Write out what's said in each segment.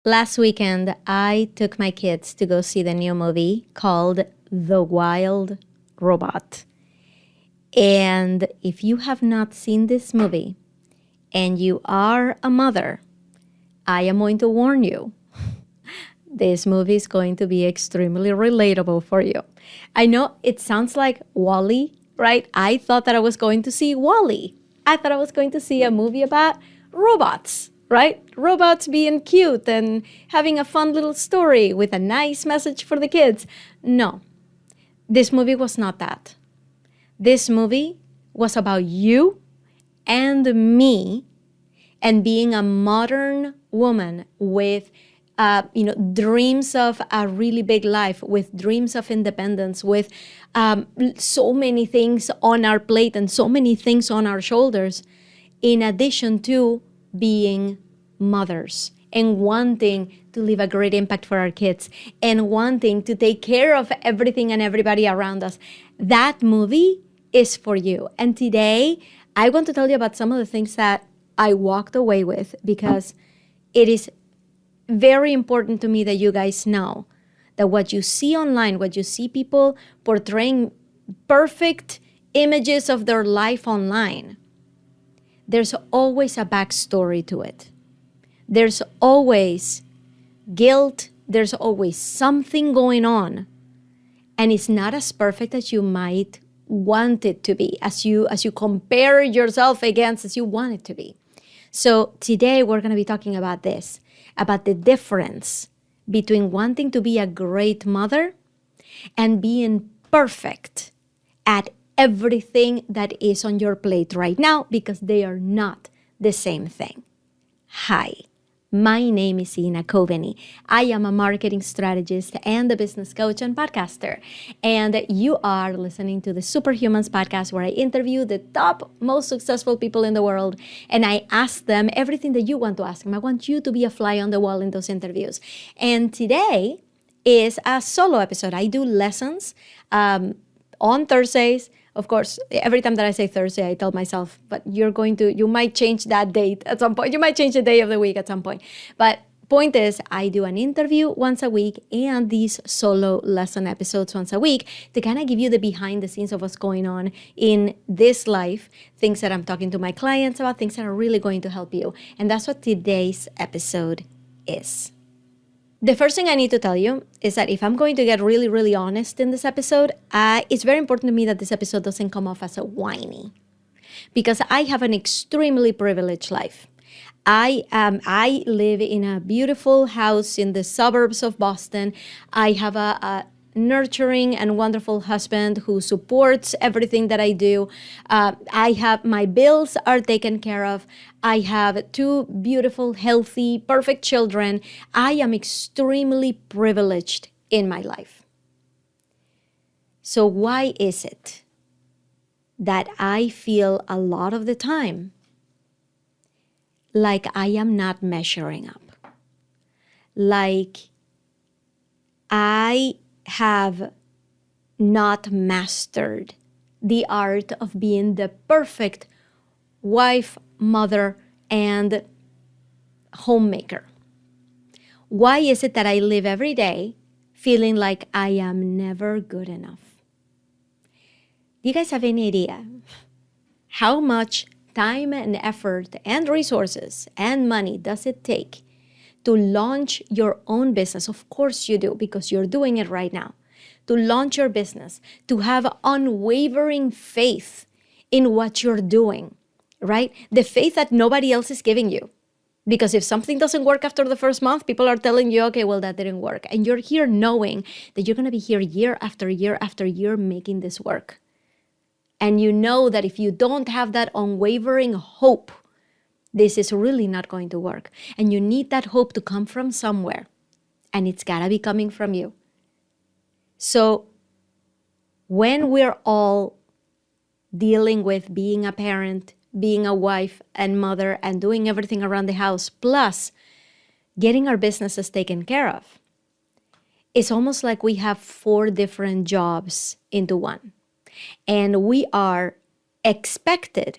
Last weekend, I took my kids to go see the new movie called The Wild Robot. And if you have not seen this movie and you are a mother, I am going to warn you. This movie is going to be extremely relatable for you. I know it sounds like Wall-E, right? I thought that I was going to see Wall-E. I thought I was going to see a movie about robots, right? Robots being cute and having a fun little story with a nice message for the kids. No, this movie was not that. This movie was about you and me and being a modern woman with dreams of a really big life, with dreams of independence, with so many things on our plate and so many things on our shoulders, in addition to being mothers and wanting to leave a great impact for our kids and wanting to take care of everything and everybody around us. That movie is for you. And today, I want to tell you about some of the things that I walked away with, because it is very important to me that you guys know that what you see online, what you see people portraying perfect images of their life online, there's always a backstory to it. There's always guilt. There's always something going on. And it's not as perfect as you might want it to be, as you compare yourself against, as you want it to be. So today we're going to be talking about this, about the difference between wanting to be a great mother and being perfect at everything that is on your plate right now, because they are not the same thing. Hi, my name is Coveney. I am a marketing strategist and a business coach and podcaster. And you are listening to the Superhumans podcast, where I interview the top, most successful people in the world. And I ask them everything that you want to ask them. I want you to be a fly on the wall in those interviews. And today is a solo episode. I do lessons on Thursdays. Of course, every time that I say Thursday, I tell myself, but you might change that date at some point. You might change the day of the week at some point. But point is, I do an interview once a week and these solo lesson episodes once a week to kind of give you the behind the scenes of what's going on in this life, things that I'm talking to my clients about, things that are really going to help you. And that's what today's episode is. The first thing I need to tell you is that if I'm going to get really, really honest in this episode, it's very important to me that this episode doesn't come off as a whiny, because I have an extremely privileged life. I live in a beautiful house in the suburbs of Boston. I have a nurturing and wonderful husband who supports everything that I do. I have my bills are taken care of. I have two beautiful, healthy, perfect children. I am extremely privileged in my life. So why is it that I feel a lot of the time like I am not measuring up? Like I have not mastered the art of being the perfect wife, mother, and homemaker. Why is it that I live every day feeling like I am never good enough? Do you guys have any idea how much time and effort and resources and money does it take to launch your own business? Of course you do, because you're doing it right now. To launch your business, to have unwavering faith in what you're doing, right? The faith that nobody else is giving you. Because if something doesn't work after the first month, people are telling you, okay, well, that didn't work. And you're here knowing that you're going to be here year after year after year making this work. And you know that if you don't have that unwavering hope, this is really not going to work. And you need that hope to come from somewhere. And it's got to be coming from you. So when we're all dealing with being a parent, being a wife and mother, and doing everything around the house, plus getting our businesses taken care of, it's almost like we have 4 different jobs into one. And we are expected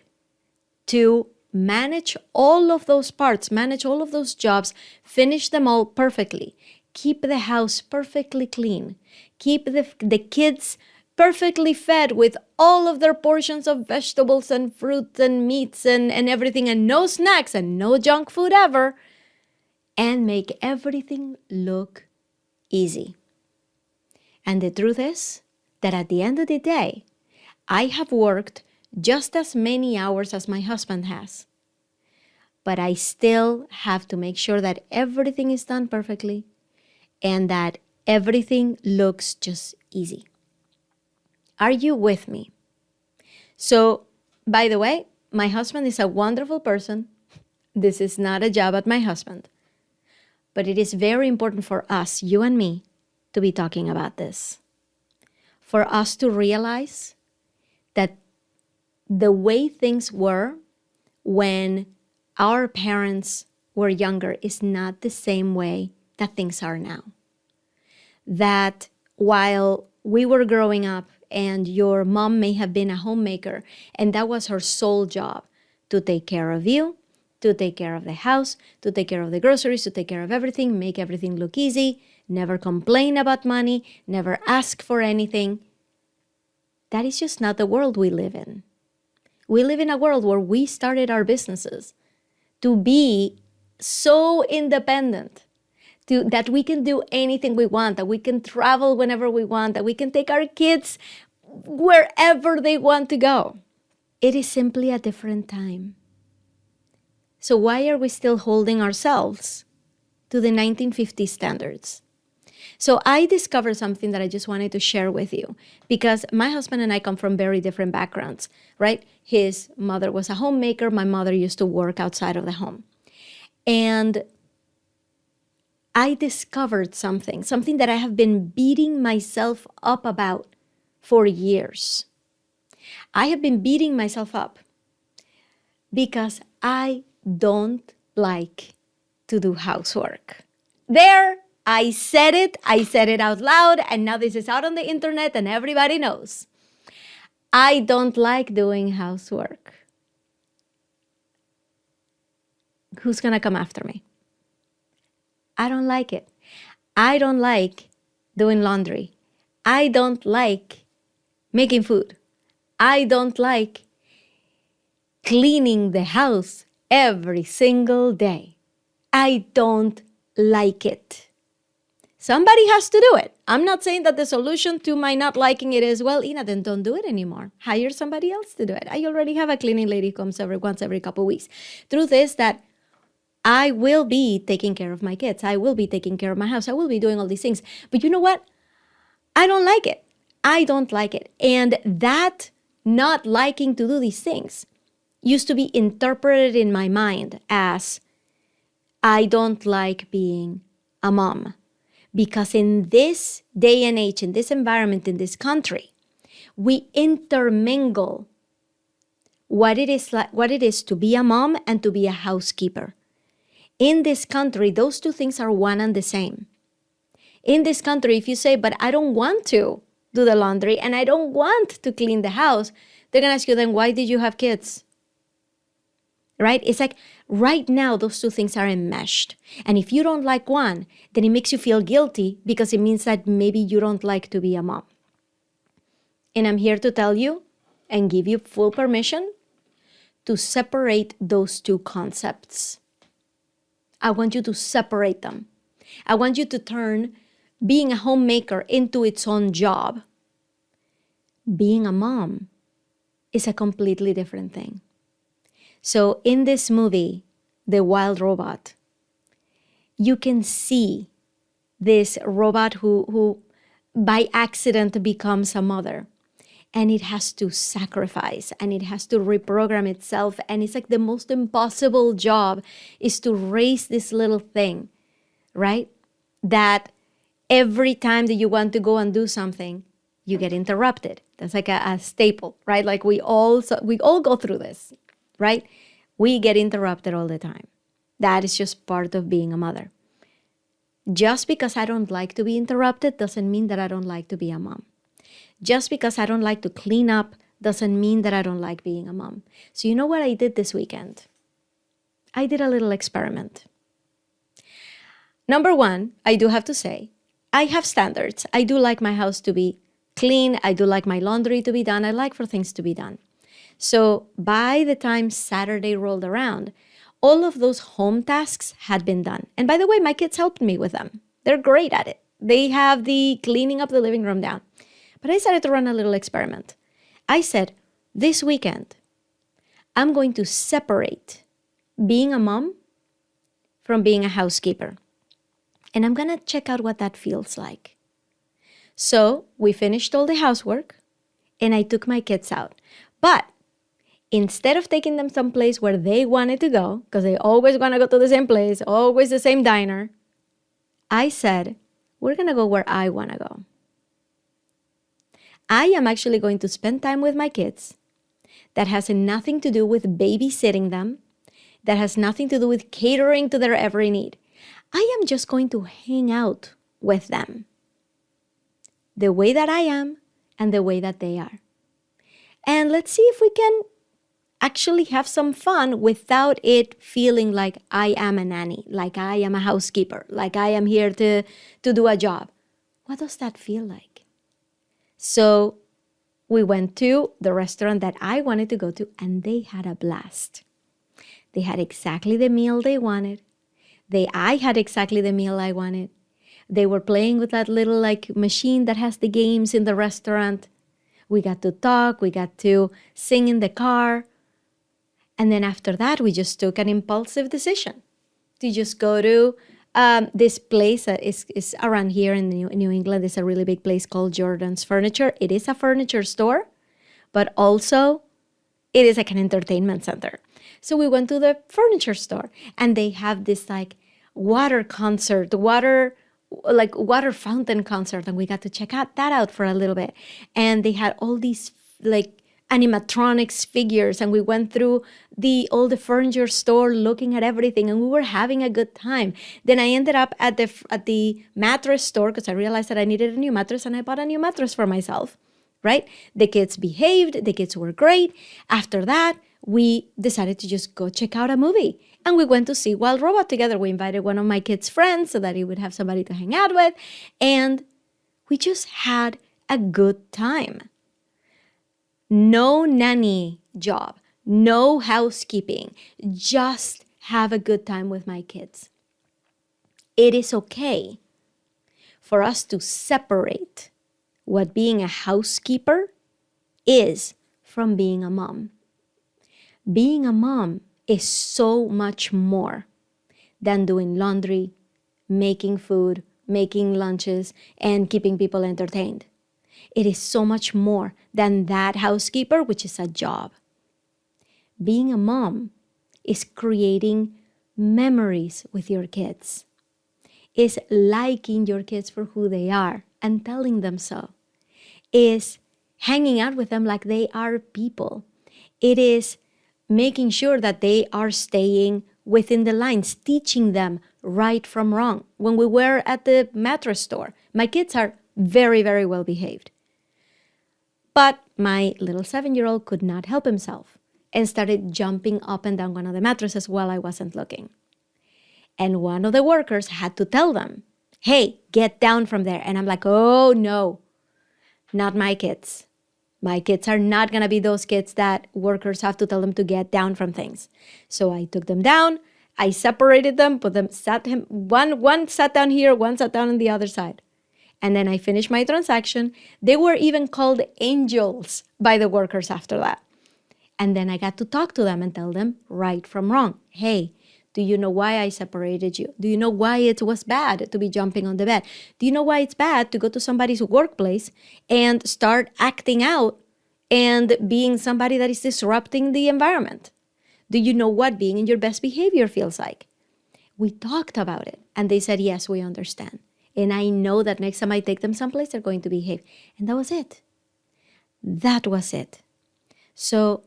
to manage all of those parts, manage all of those jobs, finish them all perfectly. Keep the house perfectly clean. Keep the kids perfectly fed with all of their portions of vegetables and fruits and meats and everything, and no snacks and no junk food ever, and make everything look easy. And the truth is that at the end of the day, I have worked just as many hours as my husband has. But I still have to make sure that everything is done perfectly and that everything looks just easy. Are you with me? So, by the way, my husband is a wonderful person. This is not a job at my husband. But it is very important for us, you and me, to be talking about this. For us to realize that the way things were when our parents were younger is not the same way that things are now. That while we were growing up and your mom may have been a homemaker and that was her sole job, to take care of you, to take care of the house, to take care of the groceries, to take care of everything, make everything look easy, never complain about money, never ask for anything. That is just not the world we live in. We live in a world where we started our businesses to be so independent, that we can do anything we want, that we can travel whenever we want, that we can take our kids wherever they want to go. It is simply a different time. So why are we still holding ourselves to the 1950s standards? So I discovered something that I just wanted to share with you, because my husband and I come from very different backgrounds, right? His mother was a homemaker. My mother used to work outside of the home. And I discovered something that I have been beating myself up about for years. I have been beating myself up because I don't like to do housework. There, I said it out loud, and now this is out on the internet and everybody knows. I don't like doing housework. Who's gonna come after me? I don't like it. I don't like doing laundry. I don't like making food. I don't like cleaning the house every single day. I don't like it. Somebody has to do it. I'm not saying that the solution to my not liking it is, well, Ina, then don't do it anymore. Hire somebody else to do it. I already have a cleaning lady who comes once every couple of weeks. Truth is that I will be taking care of my kids. I will be taking care of my house. I will be doing all these things. But you know what? I don't like it. I don't like it. And that not liking to do these things used to be interpreted in my mind as I don't like being a mom. Because in this day and age, in this environment, in this country, we intermingle what it is to be a mom and to be a housekeeper. In this country, those two things are one and the same. In this country, if you say, but I don't want to do the laundry and I don't want to clean the house, they're going to ask you, then why did you have kids? Right? It's like right now, those two things are enmeshed. And if you don't like one, then it makes you feel guilty because it means that maybe you don't like to be a mom. And I'm here to tell you and give you full permission to separate those two concepts. I want you to separate them. I want you to turn being a homemaker into its own job. Being a mom is a completely different thing. So in this movie, The Wild Robot, you can see this robot who by accident becomes a mother. And it has to sacrifice and it has to reprogram itself. And it's like the most impossible job is to raise this little thing, right? That every time that you want to go and do something, you get interrupted. That's like a staple, right? Like we all go through this, right? We get interrupted all the time. That is just part of being a mother. Just because I don't like to be interrupted doesn't mean that I don't like to be a mom. Just because I don't like to clean up doesn't mean that I don't like being a mom. So you know what I did this weekend? I did a little experiment. Number one, I do have to say, I have standards. I do like my house to be clean. I do like my laundry to be done. I like for things to be done. So by the time Saturday rolled around, all of those home tasks had been done. And by the way, my kids helped me with them. They're great at it. They have the cleaning up the living room down. But I decided to run a little experiment. I said, this weekend, I'm going to separate being a mom from being a housekeeper. And I'm going to check out what that feels like. So we finished all the housework and I took my kids out. But instead of taking them someplace where they wanted to go, because they always want to go to the same place, always the same diner, I said, we're going to go where I want to go. I am actually going to spend time with my kids that has nothing to do with babysitting them, that has nothing to do with catering to their every need. I am just going to hang out with them the way that I am and the way that they are. And let's see if we can actually have some fun without it feeling like I am a nanny, like I am a housekeeper, like I am here to do a job. What does that feel like? So we went to the restaurant that I wanted to go to, and they had a blast. They had exactly the meal they wanted. I had exactly the meal I wanted. They were playing with that little machine that has the games in the restaurant. We got to talk. We got to sing in the car. And then after that, we just took an impulsive decision to just go to this place that is around here in New England. It's a really big place called Jordan's Furniture. It is a furniture store, but also it is like an entertainment center. So we went to the furniture store and they have this water concert, water fountain concert. And we got to check that out for a little bit. And they had all these animatronics figures, and we went through all the furniture store looking at everything, and we were having a good time. Then I ended up at the mattress store because I realized that I needed a new mattress, and I bought a new mattress for myself, right? The kids behaved, the kids were great. After that, we decided to just go check out a movie, and we went to see Wild Robot together. We invited one of my kids' friends so that he would have somebody to hang out with, and we just had a good time. No nanny job, no housekeeping, just have a good time with my kids. It is okay for us to separate what being a housekeeper is from being a mom. Being a mom is so much more than doing laundry, making food, making lunches, and keeping people entertained. It is so much more than that housekeeper, which is a job. Being a mom is creating memories with your kids, is liking your kids for who they are and telling them so, is hanging out with them like they are people. It is making sure that they are staying within the lines, teaching them right from wrong. When we were at the mattress store, my kids are very, very well behaved. But my little 7-year-old could not help himself and started jumping up and down one of the mattresses while I wasn't looking. And one of the workers had to tell them, hey, get down from there. And I'm like, oh no, not my kids. My kids are not going to be those kids that workers have to tell them to get down from things. So I took them down. I separated them, one sat down here, one sat down on the other side. And then I finished my transaction. They were even called angels by the workers after that. And then I got to talk to them and tell them right from wrong. Hey, do you know why I separated you? Do you know why it was bad to be jumping on the bed? Do you know why it's bad to go to somebody's workplace and start acting out and being somebody that is disrupting the environment? Do you know what being in your best behavior feels like? We talked about it and they said, yes, we understand. And I know that next time I take them someplace, they're going to behave. And that was it. That was it. So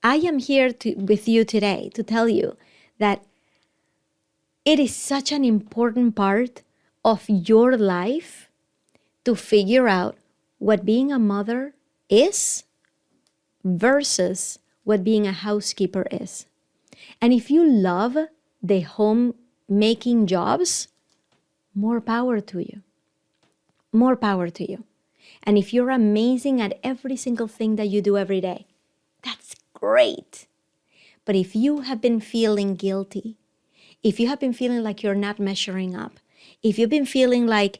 I am here with you today to tell you that it is such an important part of your life to figure out what being a mother is versus what being a housekeeper is. And if you love the homemaking jobs, more power to you. More power to you. And if you're amazing at every single thing that you do every day, that's great. But if you have been feeling guilty, if you have been feeling like you're not measuring up, if you've been feeling like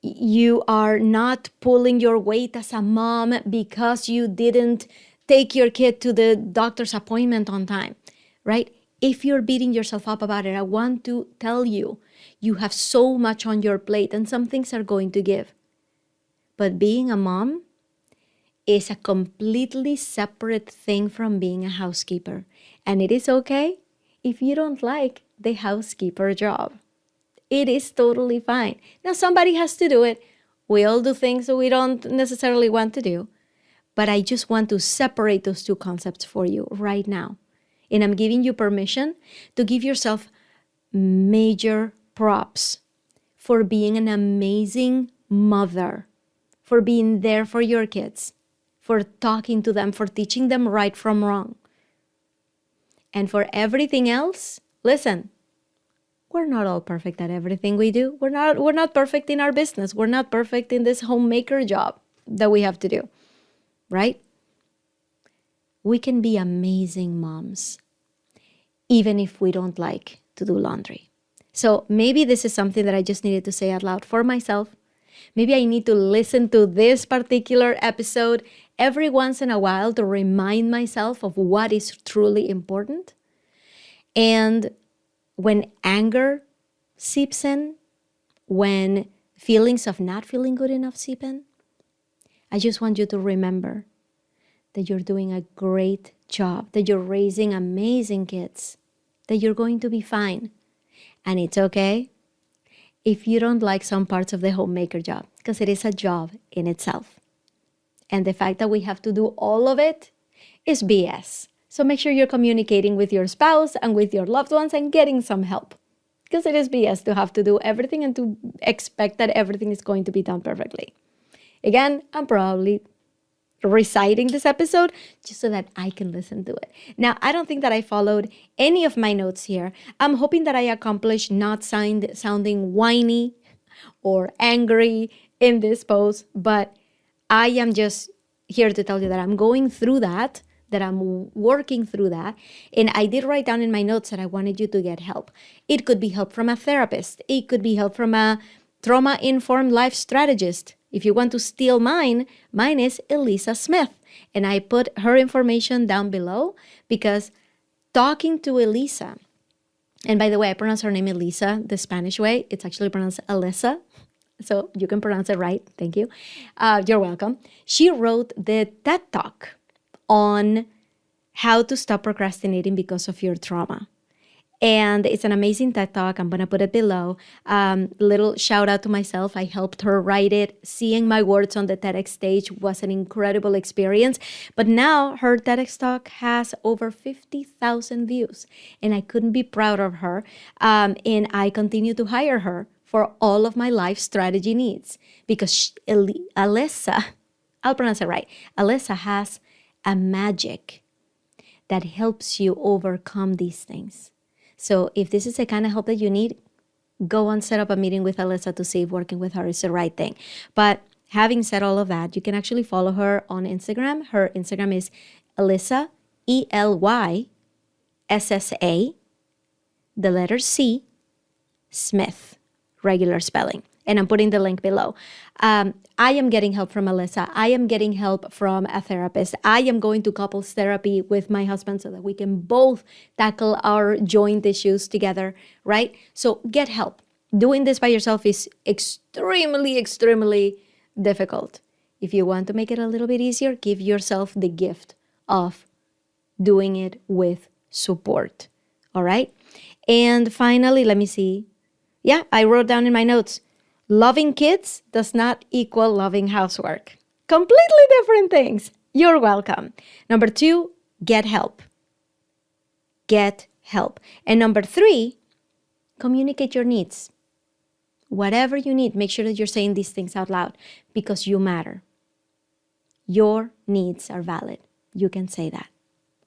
you are not pulling your weight as a mom because you didn't take your kid to the doctor's appointment on time, right? If you're beating yourself up about it, I want to tell you, you have so much on your plate and some things are going to give. But being a mom is a completely separate thing from being a housekeeper. And it is okay if you don't like the housekeeper job. It is totally fine. Now, somebody has to do it. We all do things that we don't necessarily want to do. But I just want to separate those two concepts for you right now. And I'm giving you permission to give yourself major props for being an amazing mother, for being there for your kids, for talking to them, for teaching them right from wrong. And for everything else, listen, we're not all perfect at everything we do. We're not perfect in our business. We're not perfect in this homemaker job that we have to do, right? We can be amazing moms, even if we don't like to do laundry. So maybe this is something that I just needed to say out loud for myself. Maybe I need to listen to this particular episode every once in a while to remind myself of what is truly important. And when anger seeps in, when feelings of not feeling good enough seep in, I just want you to remember that you're doing a great job, that you're raising amazing kids, that you're going to be fine. And it's okay if you don't like some parts of the homemaker job, because it is a job in itself. And the fact that we have to do all of it is BS. So make sure you're communicating with your spouse and with your loved ones and getting some help, because it is BS to have to do everything and to expect that everything is going to be done perfectly. Again, I'm probably reciting this episode just so that I can listen to it. Now, I don't think that I followed any of my notes here. I'm hoping that I accomplished not sounding whiny or angry in this post, but I am just here to tell you that I'm going through that I'm working through that. And I did write down in my notes that I wanted you to get help. It could be help from a therapist. It could be help from a trauma-informed life strategist. If you want to steal mine is Elisa Smith. And I put her information down below because talking to Elisa, and by the way, I pronounce her name Elisa the Spanish way. It's actually pronounced Elisa. So you can pronounce it right. Thank you. You're welcome. She wrote the TED Talk on how to stop procrastinating because of your trauma. And it's an amazing TED Talk. I'm going to put it below. Little shout out to myself. I helped her write it. Seeing my words on the TEDx stage was an incredible experience. But now her TEDx Talk has over 50,000 views. And I couldn't be prouder of her. And I continue to hire her for all of my life strategy needs. Because Alyssa, I'll pronounce it right, Alyssa has a magic that helps you overcome these things. So if this is the kind of help that you need, go and set up a meeting with Alyssa to see if working with her is the right thing. But having said all of that, you can actually follow her on Instagram. Her Instagram is Elyssa, ELYSSA, the letter C, Smith, regular spelling. And I'm putting the link below. I am getting help from Alyssa. I am getting help from a therapist. I am going to couples therapy with my husband so that we can both tackle our joint issues together, right? So get help. Doing this by yourself is extremely, extremely difficult. If you want to make it a little bit easier, give yourself the gift of doing it with support, all right? And finally, let me see. Yeah, I wrote down in my notes, loving kids does not equal loving housework. Completely different things. You're welcome. Number 2, get help. Get help. And number 3, communicate your needs. Whatever you need, make sure that you're saying these things out loud because you matter. Your needs are valid. You can say that.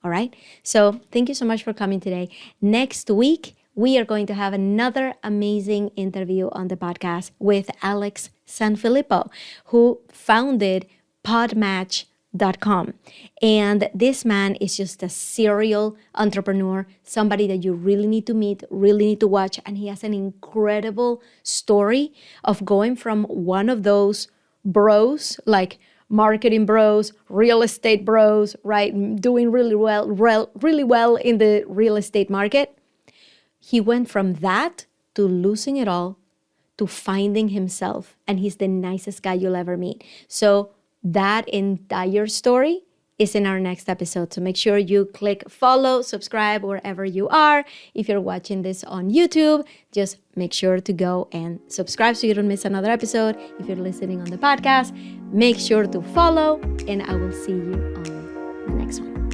All right. So thank you so much for coming today. Next week, we are going to have another amazing interview on the podcast with Alex Sanfilippo, who founded podmatch.com. And this man is just a serial entrepreneur, somebody that you really need to meet, really need to watch. And he has an incredible story of going from one of those bros, like marketing bros, real estate bros, right? Doing really well in the real estate market. He went from that to losing it all to finding himself. And he's the nicest guy you'll ever meet. So that entire story is in our next episode. So make sure you click follow, subscribe wherever you are. If you're watching this on YouTube, just make sure to go and subscribe so you don't miss another episode. If you're listening on the podcast, make sure to follow, and I will see you on the next one.